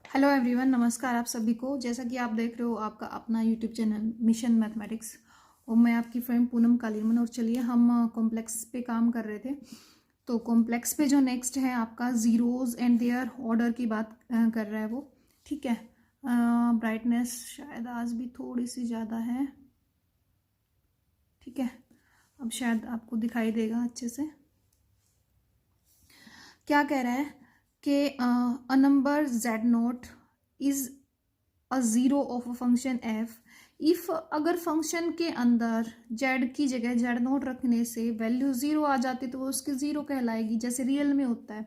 Hello everyone, नमस्कार आप सभी को। जैसा कि आप देख रहे हो आपका अपना यूट्यूब चैनल मिशन मैथमेटिक्स और मैं आपकी फ्रेंड पूनम कालीमन। और चलिए हम कॉम्प्लेक्स पे काम कर रहे थे। तो कॉम्प्लेक्स पे जो नेक्स्ट है आपका ज़ीरोज़ एंड देयर ऑर्डर की बात कर रहा है वो। ठीक है, ब्राइटनेस शायद आज भी थोड़ी सी ज़्यादा है। ठीक है, अब शायद आपको दिखाई देगा अच्छे से। क्या कह रहा है कि a number z note is a zero of a function f if अगर फंक्शन के अंदर z की जगह z नोट रखने से वैल्यू ज़ीरो आ जाती तो वो उसकी ज़ीरो कहलाएगी, जैसे रियल में होता है।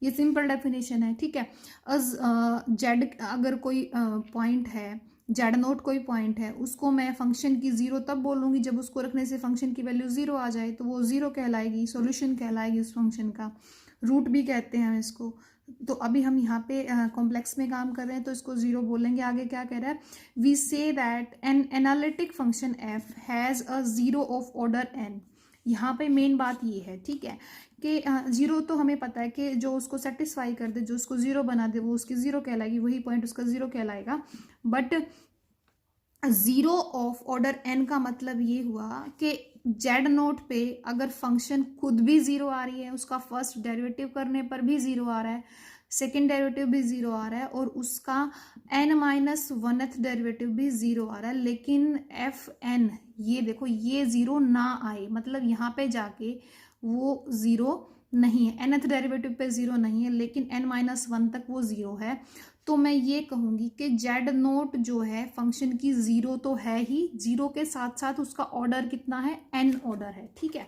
ये सिंपल डेफिनेशन है। ठीक है, z अगर कोई पॉइंट है, z नोट कोई पॉइंट है, उसको मैं फंक्शन की ज़ीरो तब बोलूँगी जब उसको रखने से फंक्शन की वैल्यू ज़ीरो आ जाए, तो वो ज़ीरो कहलाएगी, सॉल्यूशन कहलाएगी उस फंक्शन का। रूट भी कहते हैं इसको। तो अभी हम यहाँ पे कॉम्प्लेक्स में काम कर रहे हैं तो इसको जीरो बोलेंगे। आगे क्या कह रहा है, we say that an analytic function f has a zero of order n. यहाँ पे मेन बात ये है, ठीक है, कि जीरो तो हमें पता है कि जो उसको सेटिस्फाई कर दे, जो उसको जीरो बना दे, वो उसकी जीरो कहलाएगी, वही पॉइंट उसका जीरो कहलाएगा। But zero of order n का मतलब ये हुआ कि जेड नोट पे अगर फंक्शन खुद भी जीरो आ रही है, उसका फर्स्ट डेरिवेटिव करने पर भी जीरो आ रहा है, सेकेंड डेरिवेटिव भी जीरो आ रहा है और उसका एन माइनस वनथ डेरिवेटिव भी जीरो आ रहा है, लेकिन एफ एन ये देखो ये जीरो ना आए, मतलब यहाँ पे जाके वो जीरो नहीं है, एनथ डेरिवेटिव पे जीरो नहीं है, लेकिन एन माइनस वन तक वो जीरो है। तो मैं ये कहूँगी कि जेड नोट जो है फंक्शन की ज़ीरो तो है ही, ज़ीरो के साथ साथ उसका ऑर्डर कितना है, एन ऑर्डर है। ठीक है,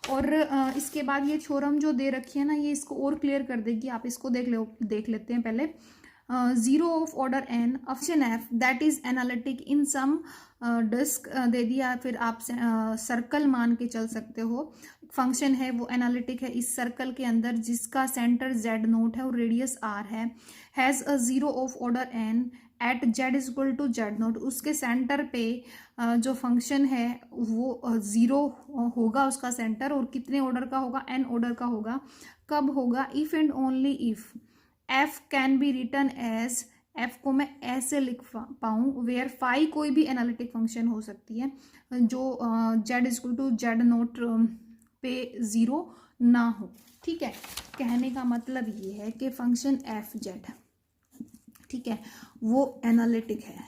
और इसके बाद ये थ्योरम जो दे रखी है ना, ये इसको और क्लियर कर देगी। आप इसको देख लेते हैं पहले। Zero of order N option F that is analytic in some disc दे दिया, फिर आप सर्कल मान के चल सकते हो। फंक्शन है वो एनालिटिक है इस सर्कल के अंदर जिसका सेंटर जेड नोट है और रेडियस आर है, has a zero of order N at Z is equal to Z naught. उसके सेंटर पे जो फंक्शन है वो ज़ीरो होगा उसका सेंटर, और कितने ऑर्डर का होगा, एन ऑर्डर का होगा। कब होगा, if and only if F can be written as, F को मैं ऐसे लिख पाऊँ वेयर फाई कोई भी एनालिटिक फंक्शन हो सकती है जो Z is equal to Z naught पे ज़ीरो ना हो। ठीक है, कहने का मतलब ये है कि फंक्शन एफ जेड, ठीक है, वो एनालिटिक है।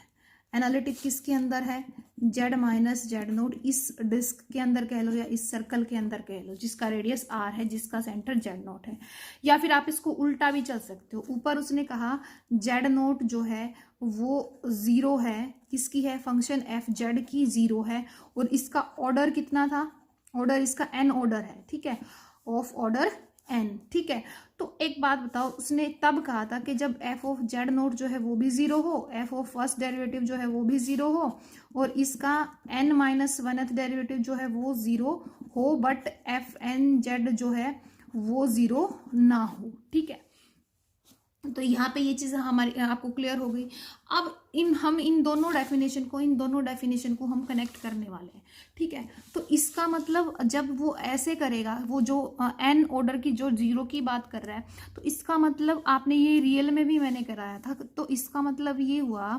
एनालिटिक किसके अंदर है, जेड माइनस जेड नोट, इस डिस्क के अंदर कह लो या इस सर्कल के अंदर कह लो जिसका रेडियस आर है, जिसका सेंटर जेड नोट है। या फिर आप इसको उल्टा भी चल सकते हो। ऊपर उसने कहा जेड नोट जो है वो ज़ीरो है, किसकी है, फंक्शन एफ जेड की ज़ीरो है, और इसका ऑर्डर कितना था, ऑर्डर इसका एन ऑर्डर है। ठीक है, ऑफ ऑर्डर एन। ठीक है, तो एक बात बताओ, उसने तब कहा था कि जब एफ ऑफ जेड नोट जो है वो भी जीरो हो, एफ ऑफ फर्स्ट डेरिवेटिव जो है वो भी जीरो हो, और इसका एन माइनस वनथ डेरिवेटिव जो है वो जीरो हो, बट एफ एन जेड जो है वो जीरो ना हो। ठीक है, तो यहाँ पे ये चीज़ हमारी आपको क्लियर हो गई। अब हम इन दोनों डेफिनेशन को हम कनेक्ट करने वाले हैं। ठीक है, तो इसका मतलब जब वो ऐसे करेगा, वो जो एन ऑर्डर की जो जीरो की बात कर रहा है, तो इसका मतलब आपने ये रियल में भी मैंने कराया था, तो इसका मतलब ये हुआ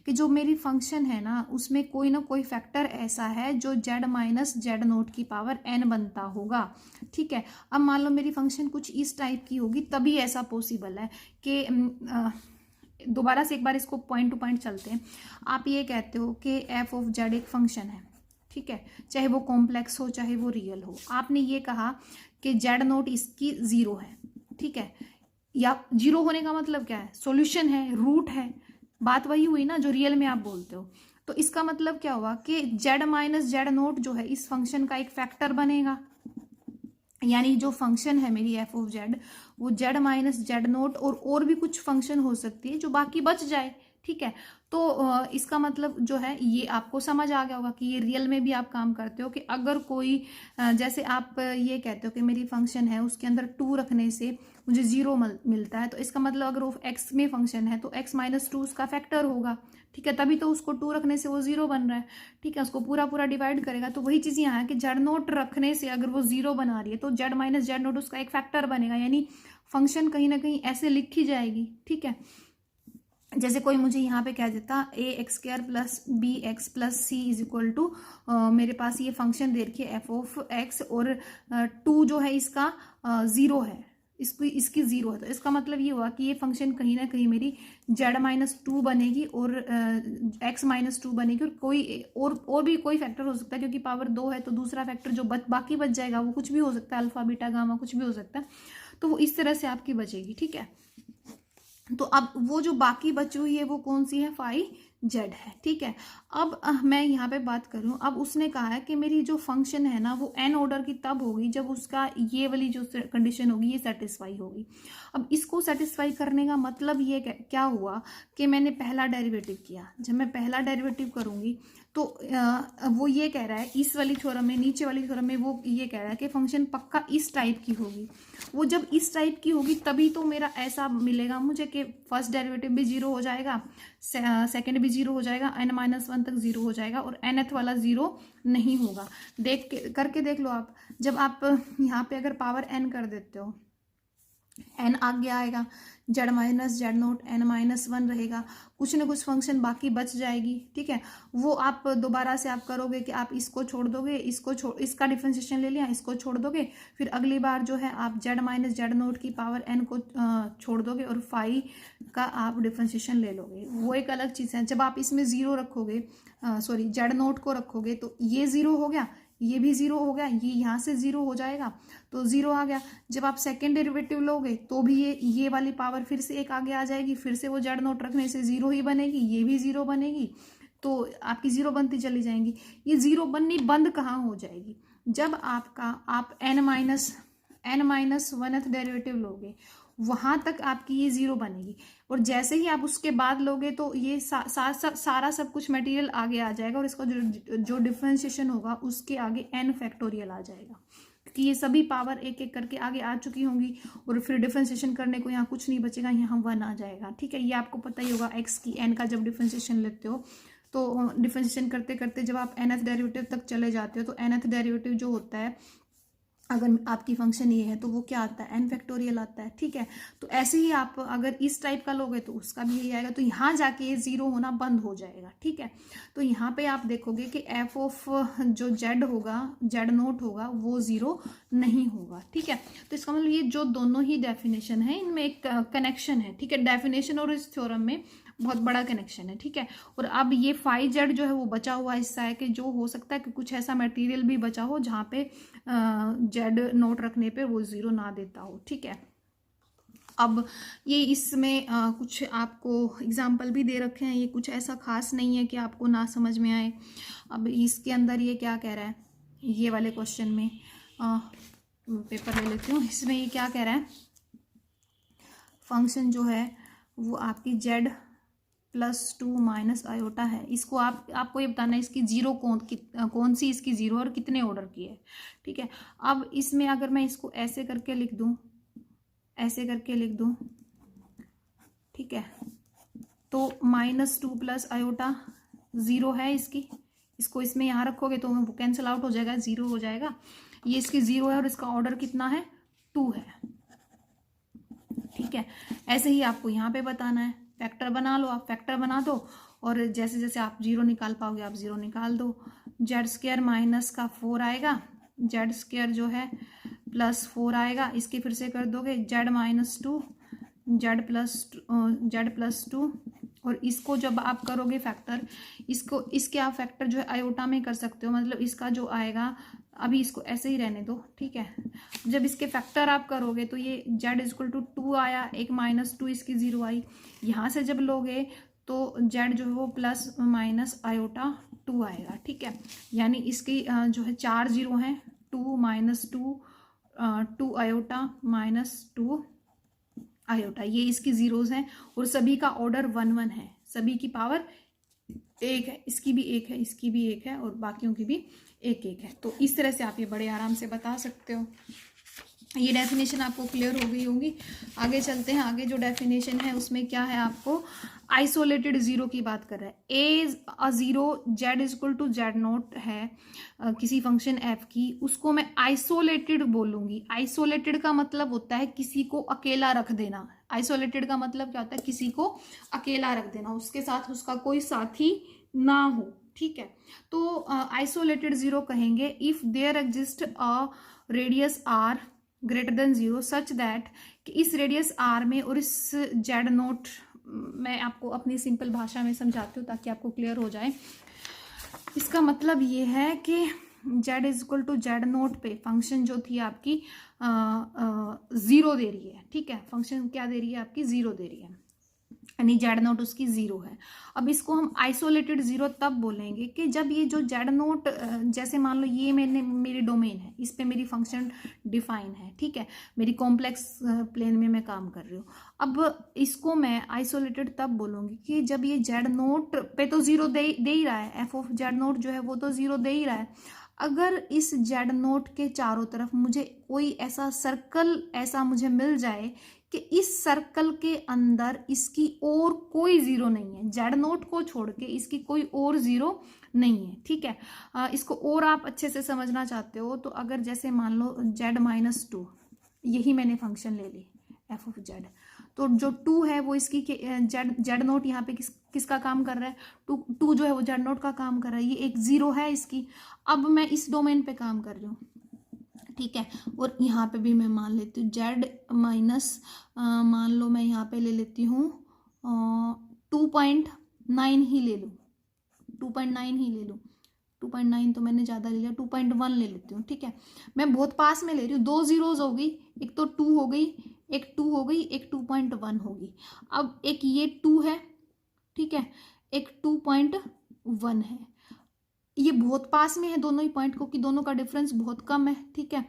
कि जो मेरी फंक्शन है ना उसमें कोई ना कोई फैक्टर ऐसा है जो जेड माइनस जेड नोट की पावर एन बनता होगा। ठीक है, अब मान लो मेरी फंक्शन कुछ इस टाइप की होगी, तभी ऐसा पॉसिबल है कि दोबारा से एक बार इसको पॉइंट टू पॉइंट चलते हैं। आप ये कहते हो कि एफ ऑफ जेड एक फंक्शन है, ठीक है, चाहे वो कॉम्प्लेक्स हो चाहे वो रियल हो। आपने ये कहा कि जेड नोट इसकी ज़ीरो है, ठीक है, या जीरो होने का मतलब क्या है, सॉल्यूशन है, रूट है, बात वही हुई ना जो रियल में आप बोलते हो। तो इसका मतलब क्या हुआ कि जेड माइनस जेड नोट जो है इस फंक्शन का एक फैक्टर बनेगा, यानी जो फंक्शन है मेरी एफ ऑफ जेड वो जेड माइनस जेड नोट और भी कुछ फंक्शन हो सकती है जो बाकी बच जाए। ठीक है, तो इसका मतलब जो है ये आपको समझ आ गया होगा कि ये रियल में भी आप काम करते हो कि अगर कोई जैसे आप ये कहते हो कि मेरी फंक्शन है उसके अंदर टू रखने से मुझे जीरो मिलता है, तो इसका मतलब अगर वो एक्स में फंक्शन है तो एक्स माइनस टू उसका फैक्टर होगा। ठीक है, तभी तो उसको टू रखने से वो जीरो बन रहा है। ठीक है, उसको पूरा पूरा डिवाइड करेगा, तो वही चीज़ यहाँ है कि जेड नोट रखने से अगर वो जीरो बना रही है तो जेड माइनस जेड नोट उसका एक फैक्टर बनेगा, यानी फंक्शन कहीं ना कहीं ऐसे लिखी जाएगी। ठीक है, जैसे कोई मुझे यहाँ पे कह देता ax² plus bx plus c is equal to, मेरे पास ये फंक्शन दे रखी है f(x) और 2 जो है इसका 0 है, इसकी 0 है, तो इसका मतलब ये हुआ कि ये फंक्शन कहीं ना कहीं मेरी z-2 बनेगी और x-2 बनेगी, और कोई और भी कोई फैक्टर हो सकता है, क्योंकि पावर 2 है तो दूसरा फैक्टर जो बाकी बच जाएगा वो कुछ भी हो सकता है, अल्फा बीटा गामा कुछ भी हो सकता है, तो वो इस तरह से आपकी बचेगी। ठीक है, तो अब वो जो बाकी बची हुई है वो कौन सी है, फाई जेड है। ठीक है, अब मैं यहाँ पे बात करूँ, अब उसने कहा है कि मेरी जो फंक्शन है ना वो एन ऑर्डर की तब होगी जब उसका ये वाली जो कंडीशन होगी ये सेटिस्फाई होगी। अब इसको सेटिस्फाई करने का मतलब ये क्या हुआ कि मैंने पहला डेरिवेटिव किया, जब मैं पहला डेरिवेटिव करूँगी तो वो ये कह रहा है इस वाली थ्योरम में, नीचे वाली थ्योरम में वो ये कह रहा है कि फंक्शन पक्का इस टाइप की होगी। वो जब इस टाइप की होगी तभी तो मेरा ऐसा मिलेगा मुझे कि फर्स्ट डेरिवेटिव भी 0 हो जाएगा, सेकंड भी 0 हो जाएगा, n-1 तक 0 हो जाएगा और nth वाला 0 नहीं होगा। करके देख लो आप, जब आप यहाँ पे अगर पावर n कर देते हो, n आगे आएगा, z-z0 n-1 रहेगा, कुछ ना कुछ फंक्शन बाकी बच जाएगी। ठीक है, वो आप दोबारा से आप करोगे कि आप इसको छोड़ दोगे, इसका डिफरेंशिएशन ले लिया, इसको छोड़ दोगे, फिर अगली बार जो है आप z-z0 की पावर n को छोड़ दोगे और फाई का आप डिफरेंशिएशन ले लोगे, वो एक अलग चीज़ है। जब आप इसमें 0 रखोगे, सॉरी z0 को रखोगे तो ये 0 हो गया, ये भी 0 हो गया, ये यहाँ से 0 हो जाएगा तो 0 आ गया। जब आप सेकेंड डेरिवेटिव लोगे तो भी ये वाली पावर फिर से एक आगे आ जाएगी, फिर से वो z0 रखने से 0 ही बनेगी, ये भी 0 बनेगी, तो आपकी 0 बनती चली जाएंगी। ये 0 बननी बंद कहाँ हो जाएगी, जब आप n-1th डेरिवेटिव लोगे वहां तक आपकी ये 0 बनेगी, और जैसे ही आप उसके बाद लोगे तो ये सारा सब कुछ मटेरियल आगे आ जाएगा और इसका जो डिफरेंशिएशन होगा उसके आगे n फैक्टोरियल आ जाएगा, क्योंकि ये सभी पावर एक एक करके आगे आ चुकी होंगी और फिर डिफरेंशिएशन करने को यहाँ कुछ नहीं बचेगा, यहाँ 1 आ जाएगा। ठीक है, ये आपको पता ही होगा, x की n का जब डिफरेंशिएशन लेते हो तो डिफरेंशिएशन करते करते जब आप nth डेरिवेटिव तक चले जाते हो तो nth डेरिवेटिव जो होता है, अगर आपकी फंक्शन ये है तो वो क्या आता है, n फैक्टोरियल आता है। ठीक है, तो ऐसे ही आप अगर इस टाइप का लोगे तो उसका भी यही आएगा, तो यहाँ जाके ये 0 होना बंद हो जाएगा। ठीक है, तो यहाँ पे आप देखोगे कि f ऑफ जो z होगा, z0 होगा, वो 0 नहीं होगा। ठीक है, तो इसका मतलब ये जो दोनों ही डेफिनेशन है इनमें एक कनेक्शन है। ठीक है, डेफिनेशन और इस थ्योरम में बहुत बड़ा कनेक्शन है। ठीक है, और अब ये फाई जेड जो है वो बचा हुआ हिस्सा है कि जो हो सकता है कि कुछ ऐसा मटेरियल भी बचा हो जहाँ पे z0 रखने पे वो 0 ना देता हो। ठीक है, अब ये इसमें कुछ आपको एग्जाम्पल भी दे रखे हैं, ये कुछ ऐसा खास नहीं है कि आपको ना समझ में आए। अब इसके अंदर ये क्या कह रहा है, ये वाले क्वेश्चन में पेपर ले लेती हूँ, इसमें ये क्या कह रहा है, फंक्शन जो है वो आपकी z+2 माइनस आयोटा है। इसको आपको ये बताना है इसकी 0 कौन सी इसकी 0 और कितने ऑर्डर की है। ठीक है, अब इसमें अगर मैं इसको ऐसे करके लिख दूं, ऐसे करके लिख दूं, ठीक है, तो -2 प्लस आयोटा 0 है इसकी, इसको इसमें यहाँ रखोगे तो वो कैंसिल आउट हो जाएगा, 0 हो जाएगा, ये इसकी 0 है और इसका ऑर्डर कितना है, 2 है। ठीक है, ऐसे ही आपको यहाँ पे बताना है, फैक्टर बना लो, आप फैक्टर बना दो और जैसे जैसे आप 0 निकाल पाओगे आप 0 निकाल दो। z² माइनस का 4 आएगा, z² जो है +4 आएगा, इसके फिर से कर दोगे z-2 z+2, और इसको जब आप करोगे फैक्टर, इसके आप फैक्टर जो है आयोटा में कर सकते हो, मतलब इसका जो आएगा, अभी इसको ऐसे ही रहने दो। ठीक है, जब इसके फैक्टर आप करोगे तो ये z=2 आया, एक -2 इसकी 0 आई, यहाँ से जब लोगे तो z जो है वो प्लस माइनस आयोटा 2 आएगा। ठीक है, यानी इसकी जो है 4 0 हैं, 2 -2 2 आयोटा -2 आयोटा, ये इसकी जीरोज हैं और सभी का ऑर्डर 1 1 है, सभी की पावर 1 है, इसकी भी 1 है, इसकी भी 1 है और बाकियों की भी 1 1 है। तो इस तरह से आप ये बड़े आराम से बता सकते हो। ये डेफिनेशन आपको क्लियर हो गई होगी। आगे चलते हैं, आगे जो डेफिनेशन है उसमें क्या है, आपको आइसोलेटेड जीरो की बात कर रहा है। A uh zero Z is equal to Z note है किसी फंक्शन एफ की, उसको मैं आइसोलेटेड बोलूंगी। आइसोलेटेड का मतलब होता है किसी को अकेला रख देना। आइसोलेटेड का मतलब क्या होता है, किसी को अकेला रख देना, उसके साथ उसका कोई साथी ना हो, ठीक है। तो आइसोलेटेड जीरो कहेंगे if there exist a radius R greater than zero such that कि इस रेडियस आर में और इस जेड नोट, मैं आपको अपनी सिंपल भाषा में समझाती हूँ ताकि आपको क्लियर हो जाए। इसका मतलब ये है कि Z is equal to Z naught पे फंक्शन जो थी आपकी जीरो दे रही है, ठीक है। फंक्शन क्या दे रही है, आपकी जीरो दे रही है, यानी जेड नोट उसकी जीरो है। अब इसको हम आइसोलेटेड जीरो तब बोलेंगे कि जब ये जो जेड नोट, जैसे मान लो ये मेरी डोमेन है, इस पे मेरी फंक्शन डिफाइन है, ठीक है, मेरी कॉम्प्लेक्स प्लेन में मैं काम कर रही हूँ। अब इसको मैं आइसोलेटेड तब बोलूंगी कि जब ये जेड नोट पे तो जीरो दे ही रहा है, एफ ऑफ जेड नोट जो है वो तो जीरो दे ही रहा है। अगर इस जेड नोट के चारों तरफ मुझे कोई ऐसा सर्कल ऐसा मुझे मिल जाए कि इस सर्कल के अंदर इसकी और कोई जीरो नहीं है, जेड नोट को छोड़ के इसकी कोई और जीरो नहीं है, ठीक है। इसको और आप अच्छे से समझना चाहते हो तो अगर जैसे मान लो जेड माइनस टू, यही मैंने फंक्शन ले ली एफ ऑफ जेड, तो जो टू है वो इसकी जेड नोट यहाँ पे किसका काम कर रहा है, टू जो है वो जेड नोट का काम कर रहा है, ये एक जीरो है इसकी। अब मैं इस डोमेन पे काम कर रही हूँ, ठीक है, और यहाँ पे भी मैं मान लेती हूँ जेड माइनस, मान लो मैं यहाँ पे ले लेती हूँ 2.9 ही ले लूँ, 2.9 ही ले लूँ, 2.9 तो मैंने ज़्यादा ले लिया, 2.1 ले लेती हूँ, ठीक है। मैं बहुत पास में ले रही हूँ, दो जीरोज हो गई, एक तो 2 हो गई, एक 2 हो गई, एक 2.1 होगी। अब एक ये 2 है, ठीक है, एक 2.1 है, ये बहुत पास में है दोनों ही पॉइंट को, कि दोनों का डिफरेंस बहुत कम है, ठीक है।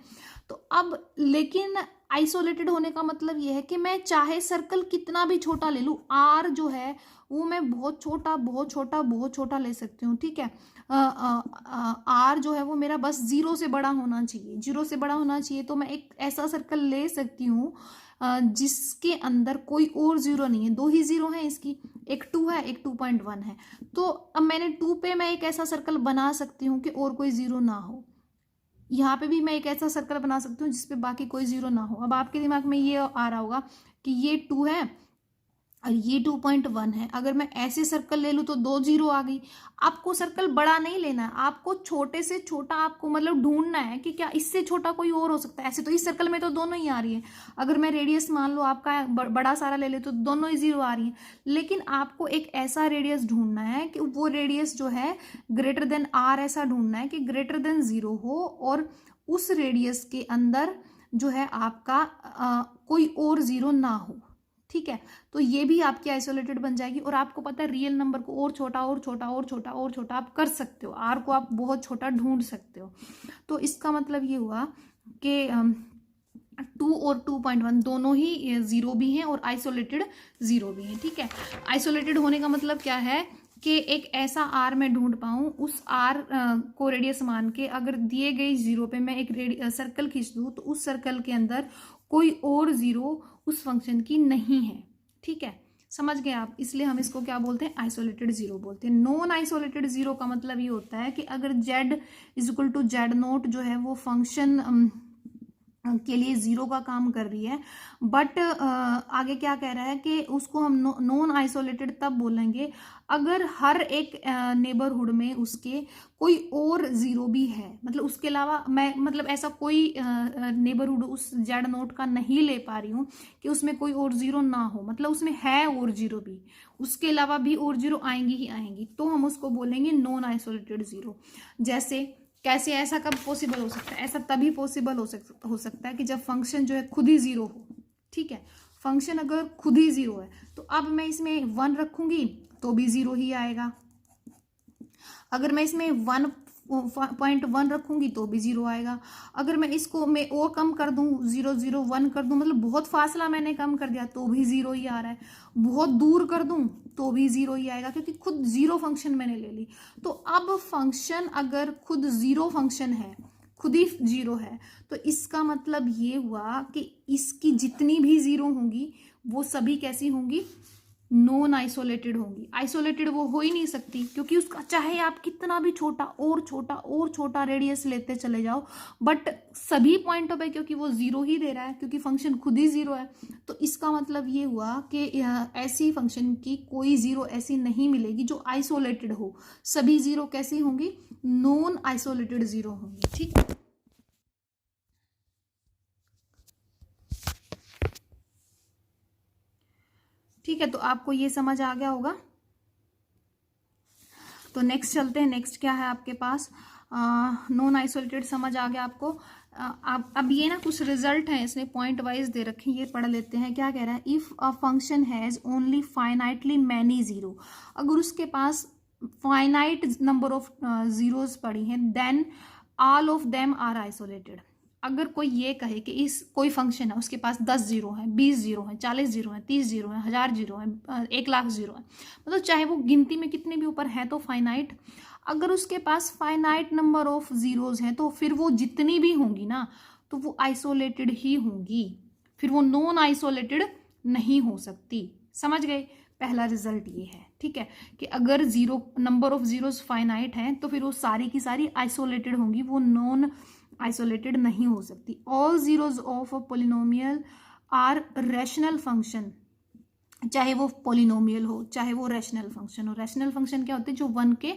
तो अब लेकिन आइसोलेटेड होने का मतलब ये है कि मैं चाहे सर्कल कितना भी छोटा ले लूँ, आर जो है वो मैं बहुत छोटा बहुत छोटा बहुत छोटा ले सकती हूँ, ठीक है। आर जो है वो मेरा बस जीरो से बड़ा होना चाहिए, जीरो से बड़ा होना चाहिए, तो मैं एक ऐसा सर्कल ले सकती हूँ जिसके अंदर कोई और जीरो नहीं है, दो ही जीरो है इसकी, एक 2 है, एक 2.1 है। तो अब मैंने 2 पे मैं एक ऐसा सर्कल बना सकती हूँ कि और कोई जीरो ना हो, यहाँ पे भी मैं एक ऐसा सर्कल बना सकती हूँ जिसपे बाकी कोई जीरो ना हो। अब आपके दिमाग में ये आ रहा होगा कि ये 2 है और ये 2.1 है, अगर मैं ऐसे सर्कल ले लूँ तो दो जीरो आ गई। आपको सर्कल बड़ा नहीं लेना है, आपको छोटे से छोटा आपको मतलब ढूंढना है कि क्या इससे छोटा कोई और हो सकता है। ऐसे तो इस सर्कल में तो दोनों ही आ रही है, अगर मैं रेडियस मान लो आपका बड़ा सारा ले ले तो दोनों ही जीरो आ रही है, लेकिन आपको एक ऐसा रेडियस ढूंढना है कि वो रेडियस जो है ग्रेटर देन आर, ऐसा ढूंढना है कि ग्रेटर देन जीरो हो और उस रेडियस के अंदर जो है आपका कोई और जीरो ना हो, ठीक है। तो ये भी आपकी आइसोलेटेड बन जाएगी, और आपको पता है रियल नंबर को और छोटा और छोटा और छोटा और छोटा आप कर सकते हो, आर को आप बहुत छोटा ढूंढ सकते हो। तो इसका मतलब ये हुआ कि 2 और 2.1 दोनों ही जीरो भी हैं और आइसोलेटेड जीरो भी हैं, ठीक है। आइसोलेटेड होने का मतलब क्या है कि एक ऐसा आर मैं ढूंढ पाऊँ, उस आर को रेडियस मान के अगर दिए गए जीरो पे मैं एक सर्कल खींच दूँ तो उस सर्कल के अंदर कोई और जीरो उस फंक्शन की नहीं है, ठीक है, समझ गए आप। इसलिए हम इसको क्या बोलते हैं, आइसोलेटेड जीरो बोलते हैं। नॉन आइसोलेटेड जीरो का मतलब ये होता है कि अगर Z is equal to Z note जो है वो फंक्शन के लिए जीरो का काम कर रही है, बट आगे क्या कह रहा है कि उसको हम नॉन आइसोलेटेड तब बोलेंगे अगर हर एक नेबरहुड में उसके कोई और जीरो भी है, मतलब उसके अलावा मैं मतलब ऐसा कोई नेबरहुड उस जेड नोट का नहीं ले पा रही हूँ कि उसमें कोई और जीरो ना हो, मतलब उसमें है और जीरो भी, उसके अलावा भी और जीरो आएंगी ही आएंगी, तो हम उसको बोलेंगे नॉन आइसोलेटेड जीरो। जैसे कैसे, ऐसा कब पॉसिबल हो सकता है, ऐसा तभी पॉसिबल हो सकता है कि जब फंक्शन जो है खुद ही जीरो हो, ठीक है। फंक्शन अगर खुद ही जीरो है तो अब मैं इसमें 1 रखूंगी तो भी जीरो ही आएगा, अगर मैं इसमें 1.1 रखूंगी तो भी जीरो आएगा, अगर मैं इसको मैं और कम कर दूं 0.01 कर दूं, मतलब बहुत फासला मैंने कम कर दिया तो भी जीरो ही आ रहा है, बहुत दूर कर दूं तो भी जीरो ही आएगा, क्योंकि खुद जीरो फंक्शन मैंने ले ली। तो अब फंक्शन अगर खुद जीरो फंक्शन है, खुद ही जीरो है, तो इसका मतलब ये हुआ कि इसकी जितनी भी जीरो होंगी वो सभी कैसी होंगी, नॉन आइसोलेटेड होंगी। आइसोलेटेड वो हो ही नहीं सकती, क्योंकि उसका चाहे आप कितना भी छोटा और छोटा और छोटा रेडियस लेते चले जाओ, बट सभी पॉइंटों पे क्योंकि वो जीरो ही दे रहा है, क्योंकि फंक्शन खुद ही जीरो है, तो इसका मतलब ये हुआ कि ऐसी फंक्शन की कोई जीरो ऐसी नहीं मिलेगी जो आइसोलेटेड हो। सभी जीरो कैसी होंगी, नॉन आइसोलेटेड जीरो होंगी। ठीक है, ठीक है, तो आपको ये समझ आ गया होगा। तो नेक्स्ट चलते हैं। नेक्स्ट क्या है आपके पास, नॉन आइसोलेटेड समझ आ गया आपको। अब ये ना कुछ रिजल्ट हैं, इसने पॉइंट वाइज दे रखे हैं, ये पढ़ लेते हैं। क्या कह रहा है, if a function has only finitely many zero, अगर उसके पास फाइनाइट नंबर ऑफ जीरोस पड़ी हैं, then all of them are isolated. अगर कोई ये कहे कि इस कोई फंक्शन है, उसके पास 10 जीरो हैं, 20 जीरो हैं, 40 जीरो हैं, 30 जीरो हैं, 1000 जीरो हैं, 1,00,000 जीरो हैं, मतलब चाहे वो गिनती में कितने भी ऊपर है तो फाइनाइट, अगर उसके पास फाइनाइट नंबर ऑफ जीरोज हैं तो फिर वो जितनी भी होंगी ना तो वो आइसोलेटेड ही होंगी, फिर वो नॉन आइसोलेटेड नहीं हो सकती। समझ गए, पहला रिजल्ट ये है। ठीक है, कि अगर zero number of zeros finite हैं तो फिर वो सारी की सारी आइसोलेटेड होंगी, वो नॉन आइसोलेटेड नहीं हो सकती। All zeros of a polynomial or rational function, चाहे वो पोलिनोमियल हो चाहे वो रैशनल फंक्शन हो। रैशनल फंक्शन क्या होते हैं, जो 1 के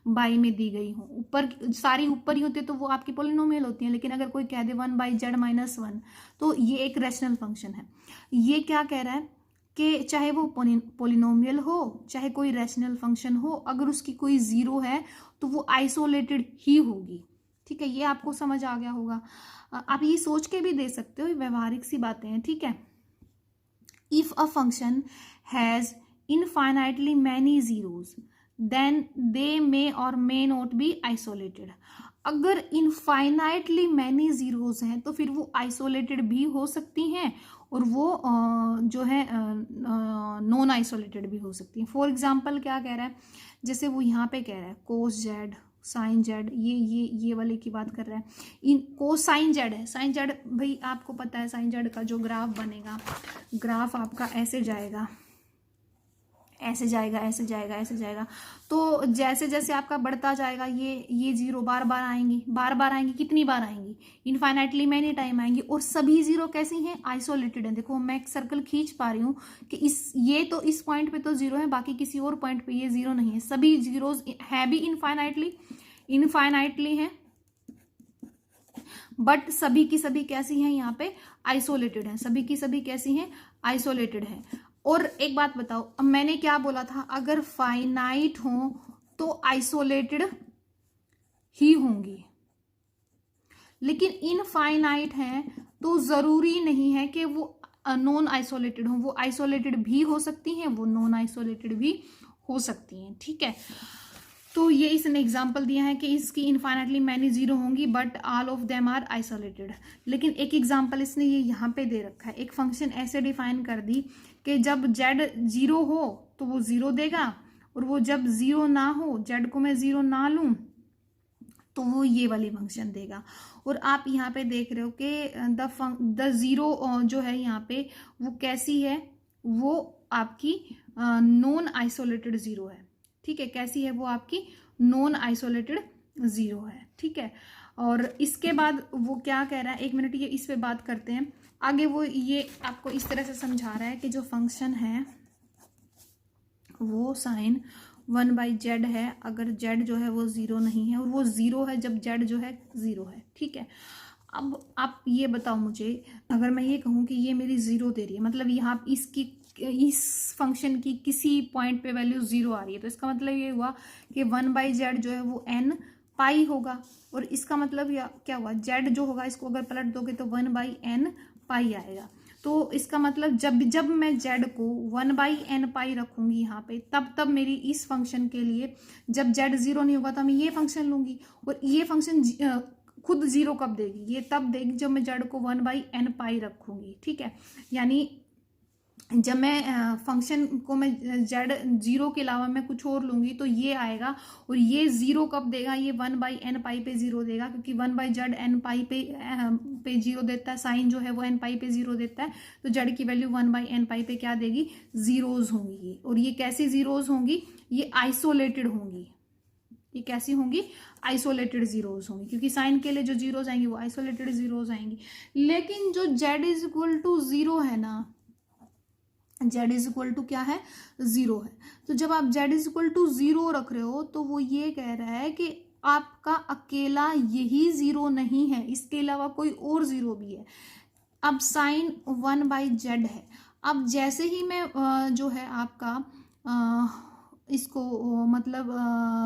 बाई में दी गई हो, ऊपर सारी ऊपर ही होती है तो वो आपकी पोलिनोमियल होती है, लेकिन अगर कोई कह दे 1/z-1 तो ये एक रैशनल फंक्शन है। ये क्या कह रहा है कि चाहे वो पोलिनोमियल हो चाहे कोई रैशनल फंक्शन हो, अगर उसकी कोई जीरो है तो वो आइसोलेटेड ही होगी। ठीक है, ये आपको समझ आ गया होगा। आप ये सोच के भी दे सकते हो, व्यवहारिक सी बातें हैं। ठीक है, if a function has infinitely many zeros then they may or may not be isolated। अगर इनफाइनाइटली मैनी जीरोस हैं तो फिर वो आइसोलेटेड भी हो सकती हैं और वो जो है नॉन आइसोलेटेड भी हो सकती हैं। फॉर एग्जांपल क्या कह रहा है, जैसे वो यहाँ पे कह रहा है कोस जेड साइन जेड, ये वाले की बात कर रहा है। इन कोस साइन जेड है, साइन जेड भाई आपको पता है साइन जेड का जो ग्राफ बनेगा, ग्राफ आपका ऐसे जाएगा ऐसे जाएगा ऐसे जाएगा ऐसे जाएगा, तो जैसे जैसे आपका बढ़ता जाएगा ये जीरो बार बार आएंगी, कितनी बार आएंगी, इनफाइनाइटली मैनी टाइम आएंगी, और सभी जीरो कैसी हैं, आइसोलेटेड हैं। देखो मैं एक सर्कल खींच पा रही हूँ कि इस पॉइंट पे तो जीरो है, बाकी किसी और पॉइंट पे ये जीरो नहीं है। सभी जीरोज है भी इनफाइनाइटली हैं, बट सभी की सभी कैसी हैं, यहाँ पे आइसोलेटेड हैं। सभी की सभी कैसी हैं, आइसोलेटेड हैं। और एक बात बताओ, अब मैंने क्या बोला था, अगर फाइनाइट हो तो आइसोलेटेड ही होंगी, लेकिन इनफाइनाइट हैं तो जरूरी नहीं है कि वो नॉन आइसोलेटेड हो, वो आइसोलेटेड भी हो सकती हैं, वो नॉन आइसोलेटेड भी हो सकती हैं। ठीक है, तो ये इसने एग्जाम्पल दिया है कि इसकी इनफाइनाइटली मैनी जीरो होंगी but all of them are isolated. लेकिन एक एग्जाम्पल इसने ये यहाँ पे दे रखा है, एक फंक्शन ऐसे डिफाइन कर दी कि जब जेड जीरो हो तो वो जीरो देगा, और वो जब जीरो ना हो, जेड को मैं जीरो ना लूं तो वो ये वाली फंक्शन देगा। और आप यहाँ पे देख रहे हो कि द जीरो जो है यहाँ पे वो कैसी है, वो आपकी नॉन आइसोलेटेड जीरो है। ठीक है, कैसी है वो आपकी नॉन आइसोलेटेड जीरो है। ठीक है, और इसके बाद वो क्या कह रहा है, एक मिनट ये इस पे बात करते हैं आगे। वो ये आपको इस तरह से समझा रहा है कि जो फंक्शन है वो साइन 1/z है, अगर z जो है वो जीरो नहीं है, और वो जीरो है जब z जो है जीरो है। ठीक है, अब आप ये बताओ मुझे, अगर मैं ये कहूँ कि ये मेरी जीरो दे रही है, मतलब यहाँ इस फंक्शन की किसी पॉइंट पे वैल्यू जीरो आ रही है, तो इसका मतलब ये हुआ कि 1/z जो है वो n पाई होगा, और इसका मतलब क्या हुआ, z जो होगा इसको अगर पलट दोगे तो 1/n पाई आएगा। तो इसका मतलब जब मैं z को 1/n पाई रखूंगी यहाँ पे, तब मेरी इस फंक्शन के लिए जब z जीरो नहीं होगा तो मैं ये फंक्शन लूंगी, और ये फंक्शन खुद जीरो कब देगी, ये तब देगी जब मैं z को 1/n पाई रखूंगी। ठीक है, यानी जब मैं फंक्शन को मैं जेड जीरो के अलावा मैं कुछ और लूँगी तो ये आएगा, और ये जीरो कब देगा, ये 1/n पाई पे जीरो देगा, क्योंकि 1/z n पाई पे जीरो देता है, साइन जो है वो n पाई पे जीरो देता है, तो जेड की वैल्यू 1/n पाई पे क्या देगी, जीरोज होंगी। और ये कैसी जीरोज होंगी, ये आइसोलेटेड होंगी। ये कैसी होंगी, आइसोलेटेड जीरोज होंगी, क्योंकि साइन के लिए जो जीरोज आएंगी वो आइसोलेटेड जीरोज आएंगी। लेकिन जो Z is equal to zero है ना, जेड इज इक्वल टू क्या है, जीरो है। तो जब आप Z is equal to zero रख रहे हो तो वो ये कह रहा है कि आपका अकेला यही जीरो नहीं है, इसके अलावा कोई और जीरो भी है। अब साइन 1/z है। अब जैसे ही मैं जो है आपका इसको मतलब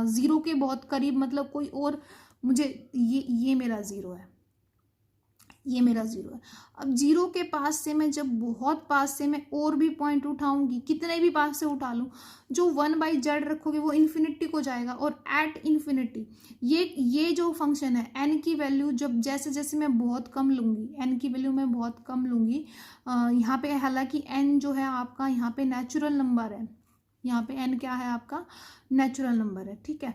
जीरो के बहुत करीब, मतलब कोई और मुझे ये मेरा जीरो है, ये मेरा जीरो है। अब जीरो के पास से मैं जब बहुत पास से मैं और भी पॉइंट उठाऊंगी, कितने भी पास से उठा लूँ, जो 1/z रखोगे वो इन्फिनिटी को जाएगा। और एट इन्फिनिटी ये जो फंक्शन है, एन की वैल्यू जब जैसे जैसे मैं बहुत कम लूँगी, एन की वैल्यू मैं बहुत कम लूँगी, यहाँ पे हालांकि एन जो है आपका यहाँ पे नेचुरल नंबर है, यहाँ पे एन क्या है आपका, नेचुरल नंबर है, ठीक है।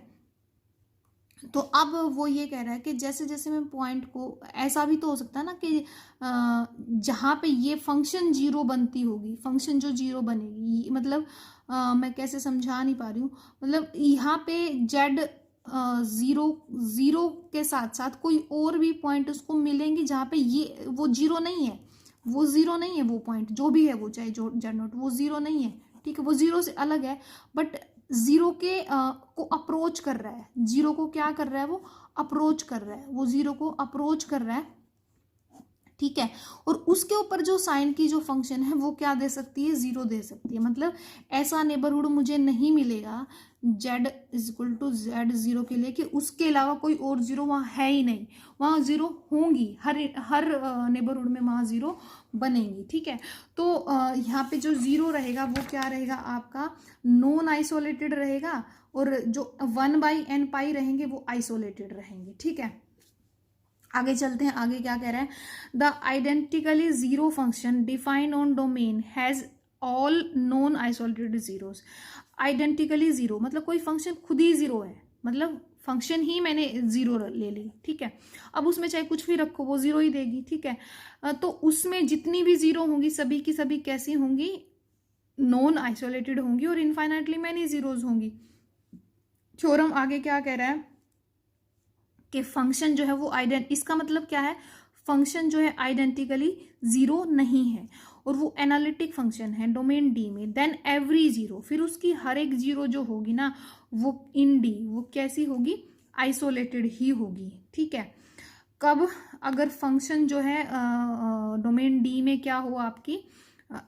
तो अब वो ये कह रहा है कि जैसे जैसे मैं पॉइंट को, ऐसा भी तो हो सकता है ना कि जहाँ पे ये फंक्शन जीरो बनती होगी, फंक्शन जो जीरो बनेगी, मतलब मैं कैसे समझा नहीं पा रही हूँ, मतलब यहाँ पे जेड जीरो जीरो के साथ साथ कोई और भी पॉइंट उसको मिलेंगे जहाँ पे ये वो जीरो नहीं है, वो जीरो नहीं है, वो पॉइंट जो भी है वो चाहे जो जेड नोट वो जीरो नहीं है, ठीक है, वो जीरो से अलग है, बट जीरो के को अप्रोच कर रहा है, जीरो को क्या कर रहा है, वो अप्रोच कर रहा है, वो जीरो को अप्रोच कर रहा है, ठीक है। और उसके ऊपर जो साइन की जो फंक्शन है वो क्या दे सकती है, जीरो दे सकती है। मतलब ऐसा नेबरहुड मुझे नहीं मिलेगा Z is equal to Z zero के लिए कि उसके अलावा कोई और जीरो वहाँ है ही नहीं, वहाँ जीरो होंगी, हर हर नेबरहुड में वहाँ जीरो बनेंगी, ठीक है। तो यहाँ पे जो जीरो रहेगा वो क्या रहेगा आपका, नॉन आइसोलेटेड रहेगा, और जो 1/n पाई रहेंगे वो आइसोलेटेड रहेंगे, ठीक है। आगे चलते हैं, आगे क्या कह रहा है, the identically zero function defined on domain has all non isolated zeros. Identically zero मतलब कोई फंक्शन खुद ही जीरो है, मतलब फंक्शन ही मैंने जीरो ले ली, ठीक है। अब उसमें चाहे कुछ भी रखो वो जीरो ही देगी, ठीक है। तो उसमें जितनी भी जीरो होंगी सभी की सभी कैसी होंगी, नॉन आइसोलेटेड होंगी, और इनफाइनाइटली मैनी जीरोज होंगी। थ्योरम आगे क्या कह रहा है कि फंक्शन जो है वो इसका मतलब क्या है, फंक्शन जो है आइडेंटिकली जीरो नहीं है, और वो एनालिटिक फंक्शन है डोमेन डी में, देन एवरी जीरो, फिर उसकी हर एक जीरो जो होगी ना वो इन डी वो कैसी होगी, आइसोलेटेड ही होगी, ठीक है। कब, अगर फंक्शन जो है डोमेन डी में क्या हो, आपकी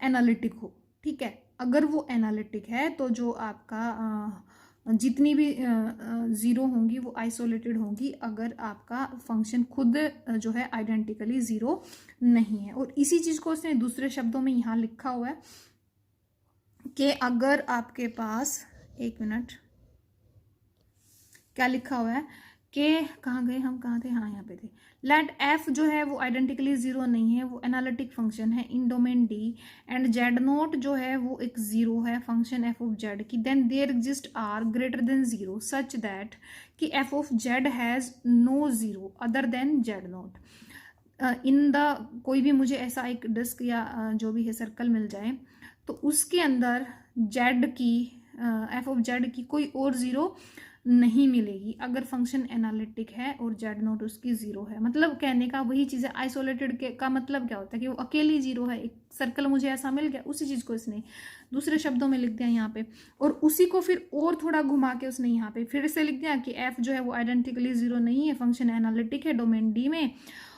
एनालिटिक हो, ठीक है। अगर वो एनालिटिक है तो जो आपका जितनी भी ज़ीरो होंगी वो आइसोलेटेड होंगी, अगर आपका फंक्शन खुद जो है आइडेंटिकली ज़ीरो नहीं है। और इसी चीज़ को उसने दूसरे शब्दों में यहाँ लिखा हुआ है कि अगर आपके पास, एक मिनट, क्या लिखा हुआ है कि कहाँ गए हम, कहाँ थे, हाँ यहाँ पे थे, लेट एफ जो है वो आइडेंटिकली जीरो नहीं है, वो एनालिटिक फंक्शन है in domain D, and Z note जो है वो एक जीरो है फंक्शन एफ ऑफ जेड की, then there exist R greater than zero such that कि F of Z has no zero other than Z nought. In the कोई भी मुझे ऐसा एक डिस्क या जो भी है सर्कल मिल जाए तो उसके अंदर जेड की एफ ऑफ जेड की कोई और ज़ीरो नहीं मिलेगी अगर फंक्शन एनालिटिक है और जेड नोट उसकी जीरो है। मतलब कहने का वही चीज़ है, आइसोलेटेड के का मतलब क्या होता है कि वो अकेली जीरो है, एक सर्कल मुझे ऐसा मिल गया, उसी चीज़ को इसने दूसरे शब्दों में लिख दिया यहाँ पे, और उसी को फिर और थोड़ा घुमा के उसने यहाँ पे फिर से लिख दिया कि एफ जो है वो आइडेंटिकली जीरो नहीं है, फंक्शन एनालिटिक है डोमेन डी में,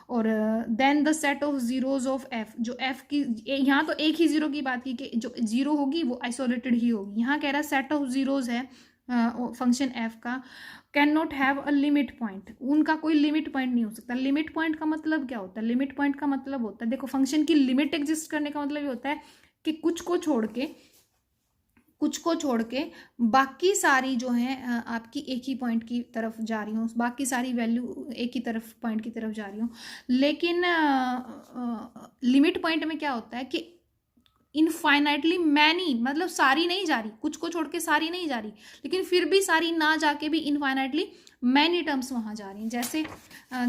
और then the set of zeros of F, जो एफ की यहाँ तो एक ही जीरो की बात की कि जो जीरो होगी वो आइसोलेटेड ही होगी, यहाँ कह रहा है सेट ऑफ जीरोज है फंक्शन एफ का, can not have a limit point, उनका कोई लिमिट पॉइंट नहीं हो सकता। लिमिट पॉइंट का मतलब क्या होता है, लिमिट पॉइंट का मतलब होता है, देखो फंक्शन की लिमिट एग्जिस्ट करने का मतलब ये होता है कि कुछ को छोड़ के बाकी सारी जो है आपकी एक ही पॉइंट की तरफ जा रही हूँ, बाकी सारी वैल्यू एक ही तरफ पॉइंट की तरफ जा रही हूँ। लेकिन लिमिट पॉइंट में क्या होता है कि इनफाइनाइटली मैनी, मतलब सारी नहीं जा रही, कुछ को छोड़ के सारी नहीं जा रही, लेकिन फिर भी सारी ना जाके भी इनफाइनाइटली मैनी टर्म्स वहाँ जा रही हैं।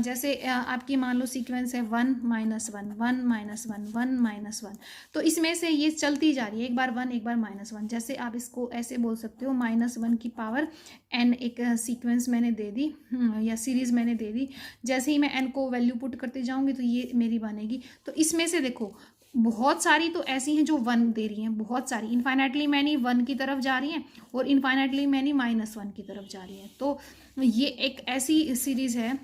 जैसे आपकी मान लो सीक्वेंस है 1 - 1 1 - 1 1 - 1, तो इसमें से ये चलती जा रही है, एक बार 1 एक बार -1। जैसे आप इसको ऐसे बोल सकते हो -1 की पावर n, एक सीक्वेंस मैंने दे दी या सीरीज मैंने दे दी। जैसे ही मैं n को वैल्यू पुट करते जाऊंगी तो ये मेरी बनेगी। तो इसमें से देखो बहुत सारी तो ऐसी हैं जो 1 दे रही हैं, बहुत सारी इनफाइनाइटली मैनी 1 की तरफ जा रही हैं और इनफाइनाइटली मैनी -1 की तरफ जा रही हैं। तो ये एक ऐसी सीरीज है,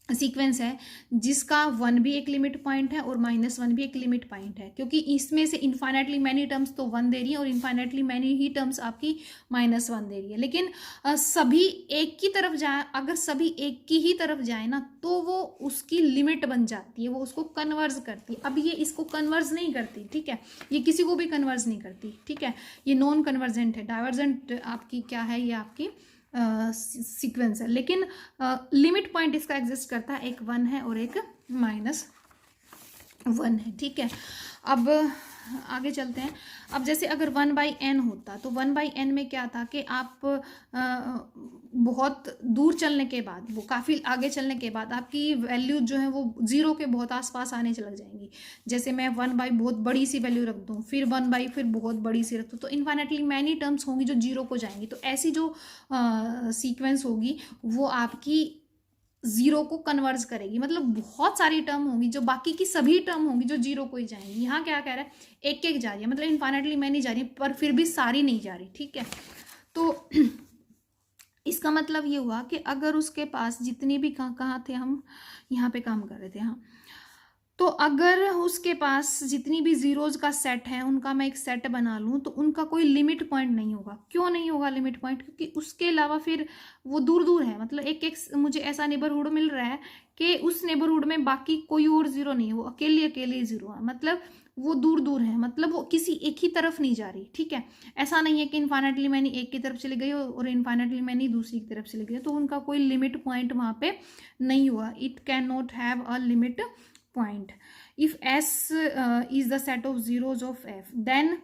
सीक्वेंस है, जिसका 1 भी एक लिमिट पॉइंट है और -1 भी एक लिमिट पॉइंट है, क्योंकि इसमें से इनफाइनाइटली मैनी टर्म्स तो 1 दे रही है और इनफाइनाइटली मैनी ही टर्म्स आपकी -1 दे रही है। लेकिन सभी एक की तरफ जाए, अगर सभी एक की ही तरफ जाए ना, तो वो उसकी लिमिट बन जाती है, वो उसको कन्वर्ज करती है। अब ये इसको कन्वर्ज नहीं करती, ठीक है, ये किसी को भी कन्वर्ज नहीं करती, ठीक है, ये नॉन कन्वर्जेंट है। डाइवर्जेंट आपकी क्या है, ये आपकी सीक्वेंस है, लेकिन लिमिट पॉइंट इसका एग्जिस्ट करता है, एक 1 है और एक -1 है, ठीक है। अब आगे चलते हैं। अब जैसे अगर 1/n होता, तो 1/n में क्या था कि आप बहुत दूर चलने के बाद, वो काफ़ी आगे चलने के बाद आपकी वैल्यू जो है वो 0 के बहुत आसपास आने लग जाएंगी। जैसे मैं 1/, बहुत बड़ी सी वैल्यू रख दूँ, फिर 1/, फिर बहुत बड़ी सी रख दूँ, तो इनफाइनाइटली मैनी टर्म्स होंगी जो 0 को जाएंगी। तो ऐसी जो सीक्वेंस होगी वो आपकी 0 को कन्वर्ज करेगी, मतलब बहुत सारी टर्म होंगी जो बाकी की सभी टर्म होंगी जो 0 को ही जाएंगी। यहाँ क्या कह रहा है, एक एक जा रही है, मतलब इनफाइनाइटली मैनी जा रही है, पर फिर भी सारी नहीं जा रही, ठीक है। तो इसका मतलब ये हुआ कि अगर उसके पास जितनी भी, कहाँ थे हम, यहाँ पे काम कर रहे थे, हाँ, तो अगर उसके पास जितनी भी जीरोज का सेट है, उनका मैं एक सेट बना लूँ, तो उनका कोई लिमिट पॉइंट नहीं होगा। क्यों नहीं होगा लिमिट पॉइंट? क्योंकि उसके अलावा फिर वो दूर दूर है, मतलब एक एक मुझे ऐसा नेबरहुड मिल रहा है कि उस नेबरहुड में बाकी कोई और जीरो नहीं है, वो अकेली अकेली जीरो है, मतलब वो दूर दूर है, मतलब वो किसी एक ही तरफ नहीं जा रही, ठीक है। ऐसा नहीं है कि इनफाइनाइटली मैनी एक की तरफ चली गई और इनफाइनाइटली मैनी दूसरी की तरफ चली गई, तो उनका कोई लिमिट पॉइंट वहाँ पे नहीं हुआ। It can not have a limit point. If S is the set of zeros of F, then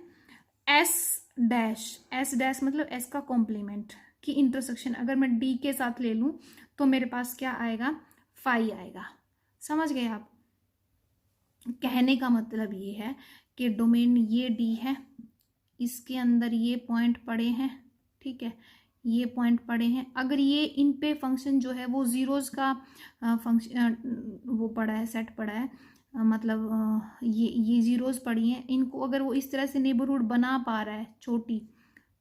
S dash मतलब S का कॉम्प्लीमेंट की इंटरसेक्शन अगर मैं D के साथ ले लूँ तो मेरे पास क्या आएगा, फाई आएगा। समझ गए आप? कहने का मतलब ये है कि डोमेन ये D है, इसके अंदर ये पॉइंट पड़े हैं, ठीक है, ये पॉइंट पड़े हैं। अगर ये इन पे फंक्शन जो है वो जीरोज का फंक्शन वो पड़ा है, सेट पड़ा है, मतलब ये जीरोज पड़ी हैं, इनको अगर वो इस तरह से नेबरहुड बना पा रहा है छोटी,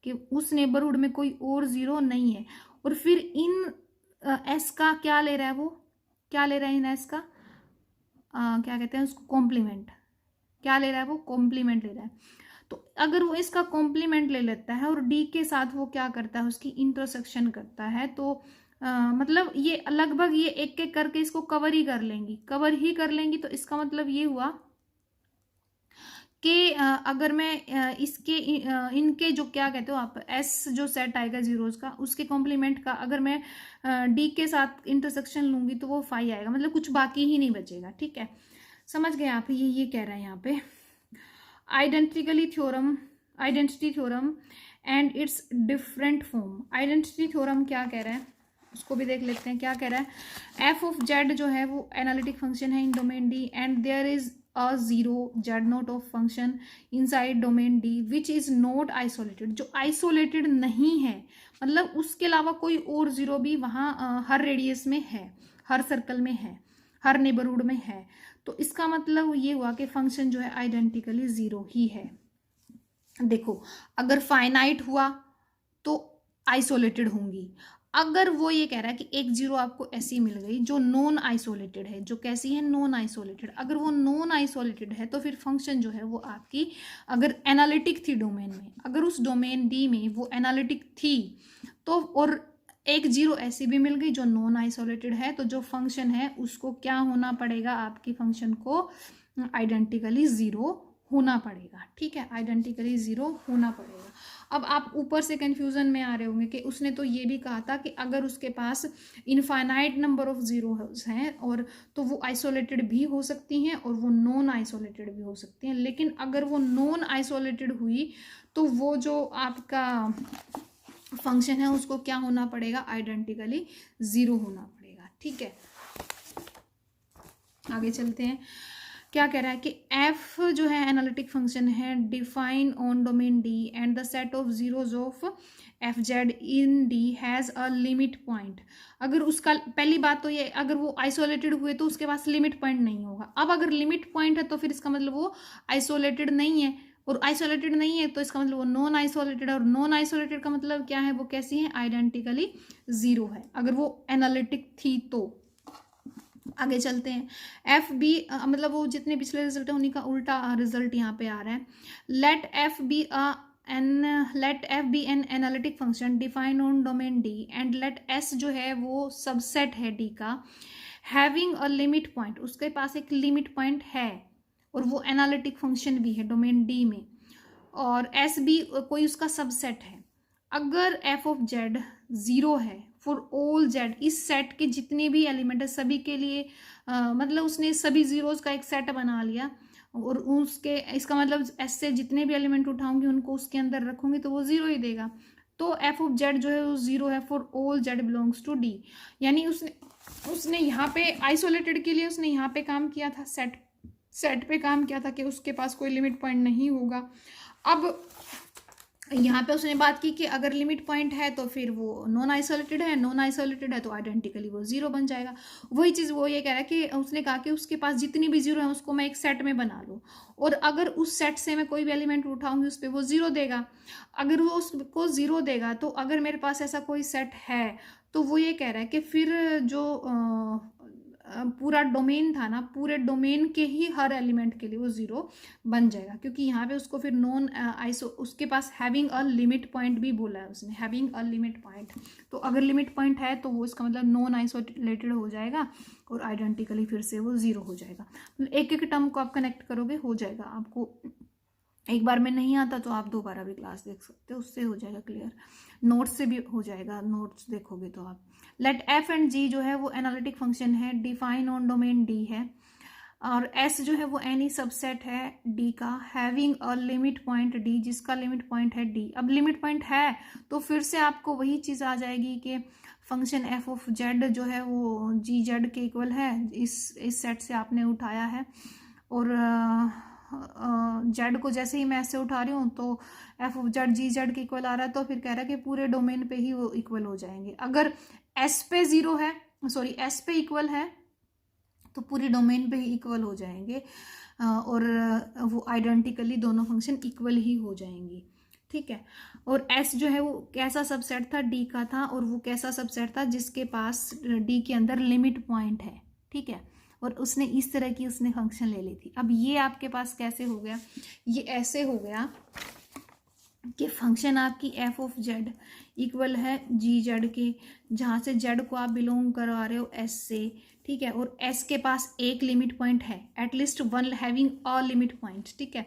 कि उस नेबरहुड में कोई और जीरो नहीं है, और फिर इन एस का क्या ले रहा है, वो क्या ले रहा है इन एस का, क्या कहते हैं उसको, कॉम्प्लीमेंट। क्या ले रहा है वो, कॉम्प्लीमेंट ले रहा है। तो अगर वो इसका कॉम्प्लीमेंट ले लेता है और डी के साथ वो क्या करता है, उसकी इंटरसेक्शन करता है, तो मतलब ये लगभग ये एक एक करके इसको कवर ही कर लेंगी। तो इसका मतलब ये हुआ कि अगर मैं इसके इनके जो क्या कहते हो आप, एस जो सेट आएगा जीरोज का, उसके कॉम्प्लीमेंट का अगर मैं डी के साथ इंटरसेक्शन लूंगी तो वो फाई आएगा, मतलब कुछ बाकी ही नहीं बचेगा, ठीक है। समझ गए आप? ये कह रहा है यहाँ पे identity theorem and it's different form. Identity theorem क्या कह रहा है उसको भी देख लेते हैं। क्या कह रहा है, एफ ऑफ जेड जो है वो एनालिटिक फंक्शन है in domain D, and there is a zero Z nought of function inside domain D which is not isolated, जो आइसोलेटेड नहीं है, मतलब उसके अलावा कोई और जीरो भी वहाँ हर रेडियस में है, हर सर्कल में है, हर नेबरहुड में है। तो इसका मतलब ये हुआ कि फंक्शन जो है आइडेंटिकली जीरो ही है। देखो अगर फाइनाइट हुआ तो आइसोलेटेड होंगी। अगर वो ये कह रहा है कि एक जीरो आपको ऐसी मिल गई जो नॉन आइसोलेटेड है, जो कैसी है, नॉन आइसोलेटेड, अगर वो नॉन आइसोलेटेड है तो फिर फंक्शन जो है वो आपकी, अगर एनालिटिक थी डोमेन में, अगर उस डोमेन डी में वो एनालिटिक थी तो, और एक जीरो ऐसी भी मिल गई जो नॉन आइसोलेटेड है, तो जो फंक्शन है उसको क्या होना पड़ेगा, आपकी फंक्शन को आइडेंटिकली जीरो होना पड़ेगा, ठीक है, आइडेंटिकली जीरो होना पड़ेगा। अब आप ऊपर से कंफ्यूजन में आ रहे होंगे कि उसने तो ये भी कहा था कि अगर उसके पास इनफाइनाइट नंबर ऑफ जीरोस हैं और तो वो आइसोलेटेड भी हो सकती हैं और वो नॉन आइसोलेटेड भी हो सकती हैं, लेकिन अगर वो नॉन आइसोलेटेड हुई तो वो जो आपका फंक्शन है उसको क्या होना पड़ेगा, आइडेंटिकली जीरो होना पड़ेगा। ठीक है, आगे चलते हैं। क्या कह रहा है कि एफ जो है एनालिटिक फंक्शन है, define on domain D and the set of zeros of F Z in D has a limit point. अगर उसका पहली बात तो ये, अगर वो आइसोलेटेड हुए तो उसके पास लिमिट पॉइंट नहीं होगा। अब अगर लिमिट पॉइंट है तो फिर इसका मतलब वो आइसोलेटेड नहीं है, और आइसोलेटेड नहीं है तो इसका मतलब वो नॉन आइसोलेटेड है, और नॉन आइसोलेटेड का मतलब क्या है, वो कैसी है, आइडेंटिकली जीरो है अगर वो एनालिटिक थी तो। आगे चलते हैं। एफ बी मतलब वो जितने पिछले रिजल्ट है उन्हीं का उल्टा रिजल्ट यहाँ पे आ रहा है। Let F be an analytic function define on domain D and let S जो है वो सबसेट है डी का, हैविंग अ लिमिट पॉइंट, उसके पास एक लिमिट पॉइंट है और वो एनालिटिक फंक्शन भी है डोमेन डी में, और एस भी कोई उसका सबसेट है। अगर एफ ऑफ जेड जीरो है फॉर ऑल जेड, इस सेट के जितने भी एलिमेंट है सभी के लिए मतलब उसने सभी जीरोज का एक सेट बना लिया, और उसके इसका मतलब एस से जितने भी एलिमेंट उठाऊंगी उनको उसके अंदर रखूंगी तो वो जीरो ही देगा। तो एफ ऑफ जेड जो है वो जीरो है for all Z belongs to D. यानी उसने यहाँ पे आइसोलेटेड के लिए उसने यहाँ पे काम किया था, सेट पे काम किया था कि उसके पास कोई लिमिट पॉइंट नहीं होगा। अब यहाँ पे उसने बात की कि अगर लिमिट पॉइंट है तो फिर वो नॉन आइसोलेटेड है, नॉन आइसोलेटेड है तो आइडेंटिकली वो जीरो बन जाएगा। वही चीज़ वो ये कह रहा है कि उसने कहा कि उसके पास जितनी भी जीरो है उसको मैं एक सेट में बना लूँ, और अगर उस सेट से मैं कोई भी एलिमेंट उठाऊंगी उस पर वो जीरो देगा। अगर वो उसको जीरो देगा तो अगर मेरे पास ऐसा कोई सेट है तो वो ये कह रहा है कि फिर जो पूरा डोमेन था ना, पूरे डोमेन के ही हर एलिमेंट के लिए वो जीरो बन जाएगा, क्योंकि यहाँ पे उसको फिर नॉन आइसो उसके पास हैविंग अ लिमिट पॉइंट भी बोला है उसने, हैविंग अ लिमिट पॉइंट। तो अगर लिमिट पॉइंट है तो वो इसका मतलब नॉन आइसोलेटेड हो जाएगा और आइडेंटिकली फिर से वो जीरो हो जाएगा। मतलब एक एक टर्म को आप कनेक्ट करोगे हो जाएगा। आपको एक बार में नहीं आता तो आप दोबारा भी क्लास देख सकते हो, उससे हो जाएगा क्लियर, नोट्स से भी हो जाएगा, नोट्स देखोगे तो आप। लेट एफ एंड जी जो है वो एनालिटिक फंक्शन है, डिफाइन ऑन डोमेन डी है, और एस जो है वो एनी सबसेट है डी का, having a limit point D, जिसका लिमिट पॉइंट है डी। अब लिमिट पॉइंट है तो फिर से आपको वही चीज़ आ जाएगी कि फंक्शन एफ ऑफ जेड जो है वो जी जेड के इक्वल है, इस सेट से आपने उठाया है, और जेड को जैसे ही मैं ऐसे उठा रही हूँ तो F of Z G Z के इक्वल आ रहा है, तो फिर कह रहा है कि पूरे डोमेन पे ही वो इक्वल हो जाएंगे। अगर एस पे जीरो है, सॉरी एस पे इक्वल है तो पूरी डोमेन पे ही इक्वल हो जाएंगे, और वो आइडेंटिकली दोनों फंक्शन इक्वल ही हो जाएंगी। ठीक है, और एस जो है वो कैसा सबसेट था, डी का था, और वो कैसा सबसेट था जिसके पास डी के अंदर लिमिट पॉइंट है। ठीक है, और उसने इस तरह की उसने फंक्शन ले ली थी। अब ये आपके पास कैसे हो गया, ये ऐसे हो गया कि फंक्शन आपकी एफ ऑफ जेड इक्वल है जी जेड के, जहाँ से जेड को आप बिलोंग करवा रहे हो एस से। ठीक है, और एस के पास एक लिमिट पॉइंट है, at least one having a limit point. ठीक है,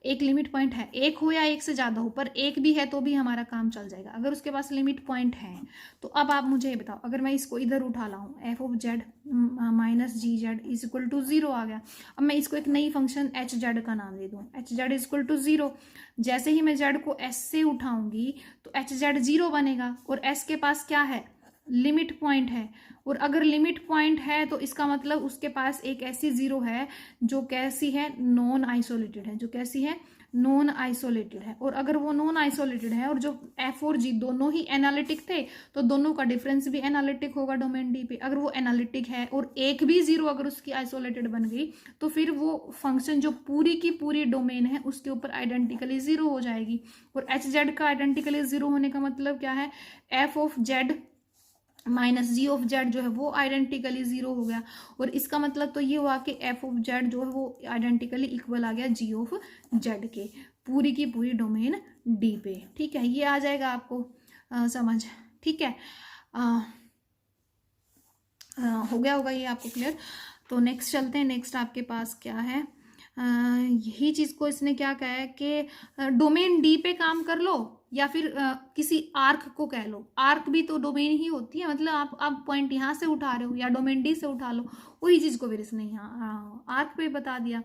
एक लिमिट पॉइंट है, एक हो या एक से ज़्यादा हो, पर एक भी है तो भी हमारा काम चल जाएगा अगर उसके पास लिमिट पॉइंट है। तो अब आप मुझे ये बताओ, अगर मैं इसको इधर उठा लाऊं, F of Z minus G Z is equal to zero आ गया। अब मैं इसको एक नई फंक्शन एच जेड का नाम दे दूं, H Z is equal to zero. जैसे ही मैं जेड को एस से उठाऊंगी तो एच जेड जीरो बनेगा, और एस के पास क्या है, लिमिट पॉइंट है, और अगर लिमिट पॉइंट है तो इसका मतलब उसके पास एक ऐसी जीरो है जो कैसी है, नॉन आइसोलेटेड है, जो कैसी है, नॉन आइसोलेटेड है। और अगर वो नॉन आइसोलेटेड है और जो एफ और जी दोनों ही एनालिटिक थे तो दोनों का डिफरेंस भी एनालिटिक होगा डोमेन डी पे। अगर वो एनालिटिक है और एक भी जीरो अगर उसकी आइसोलेटेड बन गई तो फिर वो फंक्शन जो पूरी की पूरी डोमेन है उसके ऊपर आइडेंटिकली जीरो हो जाएगी। और एच जेड का आइडेंटिकली जीरो होने का मतलब क्या है, F of Z minus G of Z जो है वो आइडेंटिकली जीरो हो गया, और इसका मतलब तो ये हुआ कि एफ ऑफ जेड जो है वो आइडेंटिकली इक्वल आ गया जी ऑफ जेड के, पूरी की पूरी डोमेन डी पे। ठीक है, ये आ जाएगा आपको समझ। ठीक है, हो गया होगा ये आपको क्लियर। तो नेक्स्ट चलते हैं, नेक्स्ट आपके पास क्या है, यही चीज़ को इसने क्या कहा है कि डोमेन डी पे काम कर लो या फिर किसी आर्क को कह लो, आर्क भी तो डोमेन ही होती है, मतलब आप पॉइंट यहाँ से उठा रहे हो या डोमेन डी से उठा लो, वही चीज़ को फिर इसने यहाँ आर्क पे बता दिया।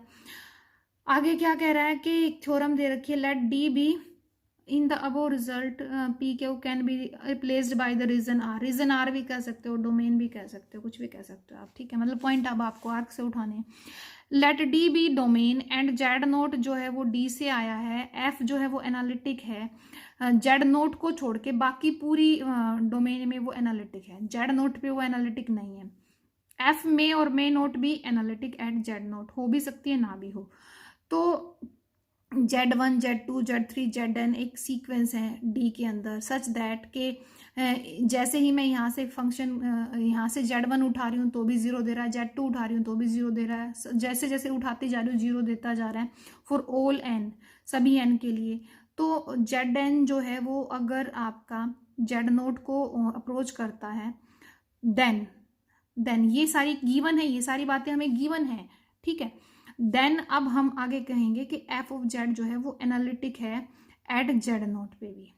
आगे क्या कह रहा है कि एक थ्योरम दे रखी है, let D be in the above result P Q can be replaced by the region R, region R भी कह सकते हो, डोमेन भी कह सकते हो, कुछ भी कह सकते हो आप, ठीक है, मतलब पॉइंट अब आपको आर्क से उठाने हैं। Let D be domain and Z note जो है वो डी से आया है, एफ जो है वो एनालिटिक है, जेड नोट को छोड़ के बाकी पूरी डोमेन में वो एनालिटिक है, जेड नोट पे वो एनालिटिक नहीं है। एफ में और मे नोट भी एनालिटिक एट जेड नोट, हो भी सकती है ना भी हो। तो Z1 Z2 Z3 Zn एक सीक्वेंस है D के अंदर, सच दैट के जैसे ही मैं यहाँ से फंक्शन यहाँ से Z1 उठा रही हूँ तो भी 0 दे रहा है, Z2 उठा रही हूँ तो भी 0 दे रहा है, जैसे जैसे उठाती जा रही हूँ 0 देता जा रहा है फॉर ऑल n, सभी n के लिए। तो Zn जो है वो अगर आपका Z नोट को अप्रोच करता है देन ये सारी गिवन है, ये सारी बातें हमें गिवन है, ठीक है। देन अब हम आगे कहेंगे कि एफ ऑफ जेड जो है वो एनालिटिक है एट जेड नोट पे भी,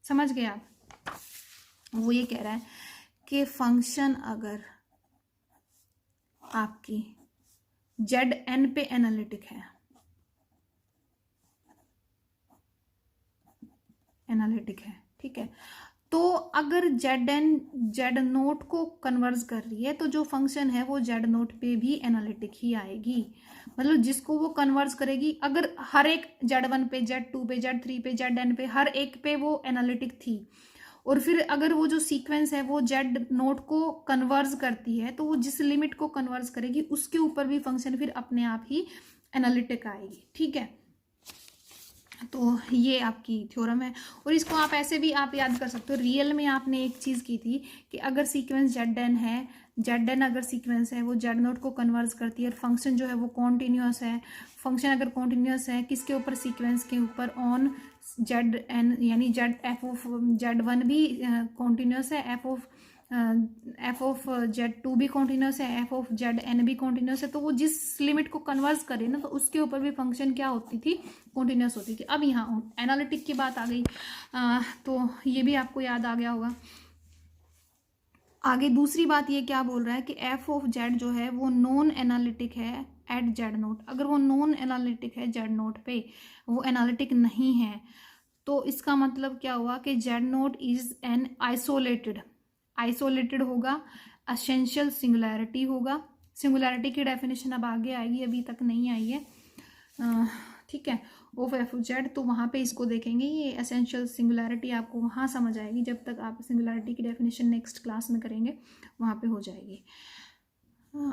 समझ गए आप। वो ये कह रहा है कि फंक्शन अगर आपकी जेड एन पे एनालिटिक है, ठीक है, तो अगर जेड एन जेड नोट को कन्वर्ज कर रही है तो जो फंक्शन है वो जेड नोट पे भी एनालिटिक ही आएगी, मतलब जिसको वो कन्वर्ज करेगी। अगर हर एक Z1 पे, Z2 पे, Z3 पे, Zn पे, हर एक पे वो एनालिटिक थी, और फिर अगर वो जो सीक्वेंस है वो जेड नोट को कन्वर्ज करती है तो वो जिस लिमिट को कन्वर्ज करेगी उसके ऊपर भी फंक्शन फिर अपने आप ही एनालिटिक आएगी, ठीक है। तो ये आपकी थ्योरम है, और इसको आप ऐसे भी आप याद कर सकते हो। रियल में आपने एक चीज़ की थी कि अगर सीक्वेंस Zn है, Zn अगर सीक्वेंस है वो जेड नोट को कन्वर्ज करती है, और फंक्शन जो है वो कॉन्टिन्यूस है, फंक्शन अगर कॉन्टिन्यूस है किसके ऊपर, सीक्वेंस के ऊपर, ऑन Zn, यानी जेड एफ ऑफ Z1 भी कॉन्टिन्यूस है, एफ ऑफ Z2 भी कॉन्टिन्यूस है, एफ ऑफ Zn भी कॉन्टिन्यूस है, तो वो जिस लिमिट को कन्वर्ज करे ना तो उसके ऊपर भी फंक्शन क्या होती थी, कॉन्टिन्यूस होती थी। अब यहाँ एनालिटिक की बात आ गई, तो ये भी आपको याद आ गया होगा। आगे दूसरी बात ये क्या बोल रहा है कि एफ ऑफ जेड जो है वो नॉन एनालिटिक है एट जेड नोट। अगर वो नॉन एनालिटिक है जेड नोट पे, वो एनालिटिक नहीं है, तो इसका मतलब क्या हुआ कि Z note is an isolated होगा, एसेंशियल सिंगुलैरिटी होगा। सिंगुलैरिटी की डेफिनेशन अब आगे आएगी, अभी तक नहीं आई है, ठीक है, ऑफ एफ जेड, तो वहाँ पे इसको देखेंगे। ये एसेंशियल सिंगुलैरिटी आपको वहाँ समझ आएगी, जब तक आप सिंगुलैरिटी की डेफिनेशन नेक्स्ट क्लास में करेंगे वहाँ पे हो जाएगी।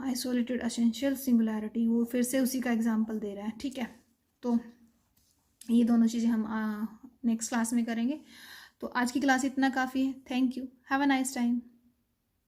आइसोलेटेड एसेंशियल सिंगुलैरिटी, वो फिर से उसी का एग्जांपल दे रहा है, ठीक है। तो ये दोनों चीज़ें हम नेक्स्ट क्लास में करेंगे। तो आज की क्लास इतना काफ़ी है। Thank you, have a nice time.